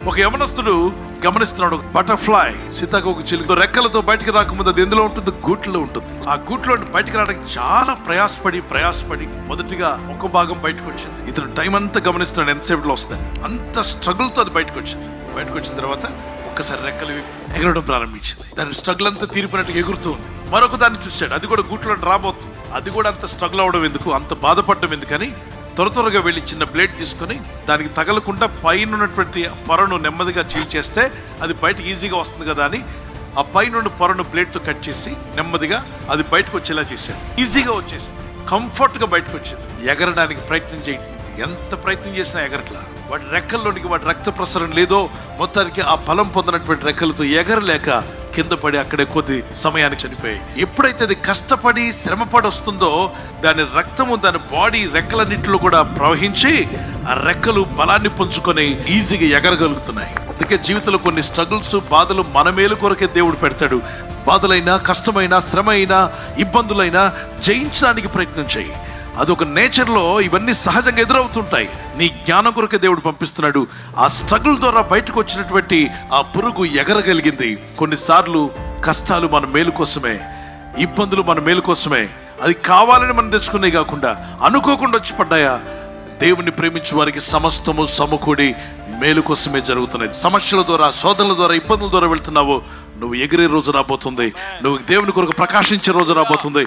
ఒక యవనస్తుడు గమనిస్తున్నాడు, బటర్ఫ్లై సీతాకోక చిలుక రెక్కలతో బయటికి రాకముందు అది ఎందులో ఉంటుంది? గూట్లో ఉంటుంది. ఆ గూట్లో బయటికి రావడానికి చాలా ప్రయాసపడి మొదటిగా ఒక భాగం బయటకు వచ్చింది. ఇతను టైం అంతా గమనిస్తున్నాడు, ఎంతసేపులో వస్తుంది. అంత స్ట్రగుల్ తో అది బయటకు వచ్చిన తర్వాత ఒక్కసారి రెక్కలు ఎగరడం ప్రారంభించింది. దాని స్ట్రగుల్ అంతా తీరిపోయినట్టు ఎగురుతూ ఉంది. మరొక దాన్ని చూశాడు, అది కూడా గూట్లో రాబోతుంది. అది కూడా అంత స్ట్రగుల్ అవడం ఎందుకు, అంత బాధపడడం ఎందుకని త్వరగా వెళ్ళి చిన్న బ్లేడ్ తీసుకొని దానికి తగలకుండా పైన ఉన్నటువంటి పొరను నెమ్మదిగా చీల్చేస్తే అది బయటకు ఈజీగా వస్తుంది కదా అని ఆ పైన పొరను బ్లేడ్తో కట్ చేసి నెమ్మదిగా అది బయటకు వచ్చేలా చేశాడు. ఈజీగా వచ్చేసింది, కంఫర్ట్గా బయటకు వచ్చింది. ఎగరడానికి ప్రయత్నం చేయండి, ఎంత ప్రయత్నం చేసినా ఎగరట్లా. వాటి రెక్కల్లోనికి వాటి రక్త ప్రసరణ లేదో, మొత్తానికి ఆ బలం పొందినటువంటి రెక్కలతో ఎగరలేక కింద పడి అక్కడే కొద్ది సమయానికి చనిపోయాయి. ఎప్పుడైతే అది కష్టపడి శ్రమపడి వస్తుందో దాని రక్తము దాని బాడీ రెక్కలన్నింటిలో కూడా ప్రవహించి ఆ రెక్కలు బలాన్ని పుంజుకొని ఈజీగా ఎగరగలుగుతున్నాయి. అందుకే జీవితంలో కొన్ని స్ట్రగుల్స్, బాధలు మన మేలు కొరకే దేవుడు పెడతాడు. బాధలైనా, కష్టమైనా, శ్రమ అయినా, ఇబ్బందులైనా జయించడానికి ప్రయత్నం చేయి. అదొక నేచర్లో ఇవన్నీ సహజంగా ఎదురవుతుంటాయి. నీ జ్ఞానం కొరకే దేవుడు పంపిస్తున్నాడు. ఆ స్ట్రగుల్ ద్వారా బయటకు వచ్చినటువంటి ఆ పురుగు ఎగరగలిగింది. కొన్నిసార్లు కష్టాలు మన మేలు కోసమే, ఇబ్బందులు మన మేలు కోసమే, అది కావాలని మనం తెచ్చుకునే కాకుండా అనుకోకుండా వచ్చి పడ్డాయా? దేవుని ప్రేమించే వారికి సమస్తము సమకూడి మేలు కోసమే జరుగుతున్నాయి. సమస్యల ద్వారా, శోధనల ద్వారా, ఇబ్బందుల ద్వారా వెళ్తున్నావు, నువ్వు ఎగిరే రోజు రాబోతుంది. నువ్వు దేవుని కొరకు ప్రకాశించే రోజు రాబోతుంది.